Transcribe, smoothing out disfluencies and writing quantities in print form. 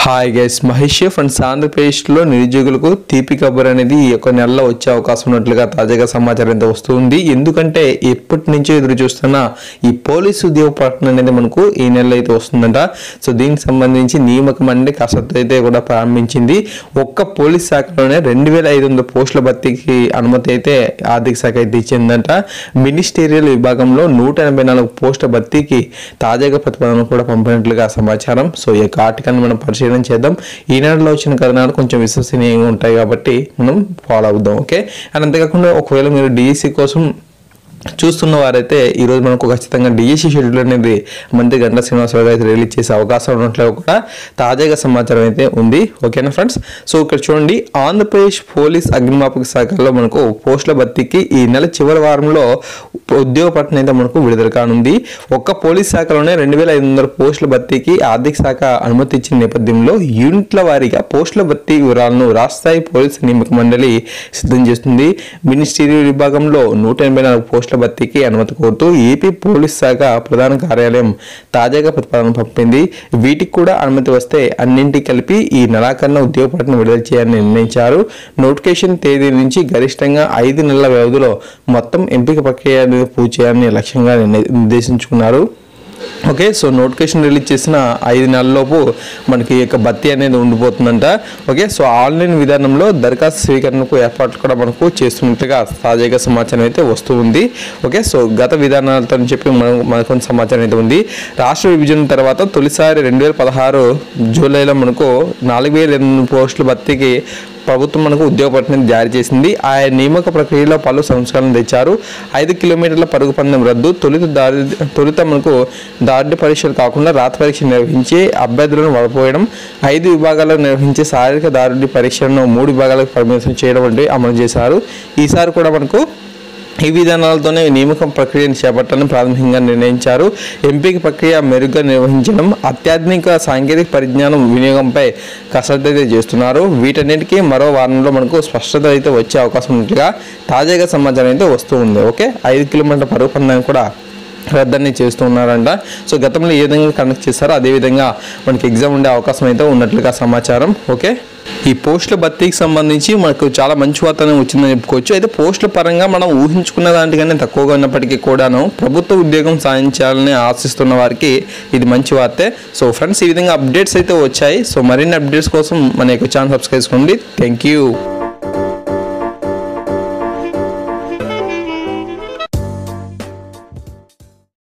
Hi guys, Mahesh friends ఆంధ్రప్రదేశ్లో నిరుద్యోగులకు తీపి కబుర్ అనేది ఒక నెలలో వచ్చే అవకాశం ఉన్నట్లుగా తాజాగా సమాచారం అయితే వస్తుంది. ఎందుకంటే ఎప్పటి నుంచో ఎదురు చూస్తున్న ఈ పోలీసు ఉద్యోగ ప్రకటన అనేది మనకు ఈ నెలలో అయితే వస్తుందంట. సో దీనికి సంబంధించి నియామకం అనేది కసరత్తు అయితే కూడా ప్రారంభించింది. ఒక్క పోలీస్ శాఖలోనే 2500 పోస్టుల భర్తీకి అనుమతి అయితే ఆర్థిక శాఖ అయితే ఇచ్చిందంట. మినిస్టీరియల్ విభాగంలో 184 పోస్టుల భర్తీకి తాజాగా ప్రతిపాదన కూడా పంపినట్లుగా సమాచారం. సో ఈ ఆర్టికల్ మనం పరిశీలన చేద్దాం. ఈనాడులో వచ్చిన కథనాలు కొంచెం విశ్వసనీయంగా ఉంటాయి కాబట్టి మనం ఫాలో అవుదాం. ఓకే, అండ్ అంతేకాకుండా ఒకవేళ మీరు డిఎస్సి కోసం చూస్తున్న వారైతే ఈరోజు మనకు ఖచ్చితంగా డిఎస్సి షెడ్యూల్ అనేది మంత్రి గంటా శ్రీనివాసరావు అయితే రిలీజ్ చేసే అవకాశం ఉన్నట్లు కూడా తాజాగా సమాచారం అయితే ఉంది. ఓకేనా ఫ్రెండ్స్, సో ఇక్కడ చూడండి, ఆంధ్రప్రదేశ్ పోలీస్ అగ్నిమాపక శాఖలో మనకు పోస్టుల భర్తీకి ఈ నెల చివరి వారంలో ఉద్యోగ ప్రకటన అయితే మనకు విడుదల కానుంది. ఒక్క పోలీస్ శాఖలోనే 2500 పోస్టుల భర్తీకి ఆర్థిక శాఖ అనుమతి ఇచ్చిన నేపథ్యంలో యూనిట్ల వారీగా పోస్టుల భర్తీ వివరాలను రాష్ట్ర స్థాయి పోలీసు నియామక మండలి సిద్ధం చేస్తుంది. మినిస్టీరియల్ విభాగంలో 184 పోస్టుల భర్తీకి అనుమతి కోరుతూ ఏపీ పోలీస్ శాఖ ప్రధాన కార్యాలయం తాజాగా ప్రతిపాదన పంపింది. వీటికి కూడా అనుమతి వస్తే అన్నింటికి కలిపి ఈ నెలాఖరున ఉద్యోగ ప్రకటన విడుదల చేయాలని నిర్ణయించారు. నోటిఫికేషన్ తేదీ నుంచి గరిష్టంగా 5 నెలల వ్యవధిలో మొత్తం ఎంపిక ప్రక్రియ పూర్తి చేయాలని లక్ష్యంగా నిర్దేశించుకున్నారు. ఓకే, సో నోటిఫికేషన్ రిలీజ్ చేసిన 5 నెలల్లోపు మనకి యొక్క భర్తీ అనేది ఉండిపోతుందంట. ఓకే, సో ఆన్లైన్ విధానంలో దరఖాస్తు స్వీకరణకు ఏర్పాట్లు కూడా మనకు చేస్తున్నట్లుగా తాజాగా సమాచారం అయితే వస్తుంది. ఓకే, సో గత విధానాలతో చెప్పి మనకు సమాచారం అయితే ఉంది. రాష్ట్ర విభజన తర్వాత తొలిసారి 2016 జూలైలో మనకు 4800 పోస్టుల భర్తీకి ప్రభుత్వం మనకు ఉద్యోగ ప్రకటన జారీ చేసింది. ఆ నియామక ప్రక్రియలో పలు సంస్కరణలు తెచ్చారు. 5 కిలోమీటర్ల పరుగు పందెం రద్దు, తొలుత మనకు దారి పరీక్షలు కాకుండా రాత పరీక్ష నిర్వహించి అభ్యర్థులను వడపోయడం, 5 విభాగాల్లో నిర్వహించే శారీరక దారుడి పరీక్షలను 3 విభాగాలకు పరిమితం చేయడం వంటివి అమలు చేశారు. ఈసారి కూడా మనకు ఈ విధానాలతోనే నియామకం ప్రక్రియను చేపట్టాలని ప్రాథమికంగా నిర్ణయించారు. ఎంపిక ప్రక్రియ మెరుగ్గా నిర్వహించడం, అత్యాధునిక సాంకేతిక పరిజ్ఞానం వినియోగంపై కసరత్తు అయితే చేస్తున్నారు. వీటన్నిటికీ మరో వారంలో మనకు స్పష్టత అయితే వచ్చే అవకాశం ఉన్నట్లుగా తాజాగా సమాచారం అయితే వస్తూ ఉంది. ఓకే, 5 కిలోమీటర్ల పరుగు పందాన్ని కూడా రద్దని చేస్తూ ఉన్నారంట. సో గతంలో ఏ విధంగా కండక్ట్ చేస్తారో అదేవిధంగా మనకి ఎగ్జామ్ ఉండే అవకాశం అయితే ఉన్నట్లుగా సమాచారం. ఓకే, ఈ పోస్టుల భర్తీకి సంబంధించి మనకు చాలా మంచి వార్తనే వచ్చిందని చెప్పుకోవచ్చు. అయితే పోస్టుల పరంగా మనం ఊహించుకున్న దానికన్నా తక్కువగా ఉన్నప్పటికీ కూడాను ప్రభుత్వ ఉద్యోగం సాధించాలని ఆశిస్తున్న వారికి ఇది మంచి వార్తే. సో ఫ్రెండ్స్, ఈ విధంగా అప్డేట్స్ అయితే వచ్చాయి. సో మరిన్ని అప్డేట్స్ కోసం మన యొక్క ఛానల్ సబ్స్క్రైబ్ చేసుకోండి. Thank you.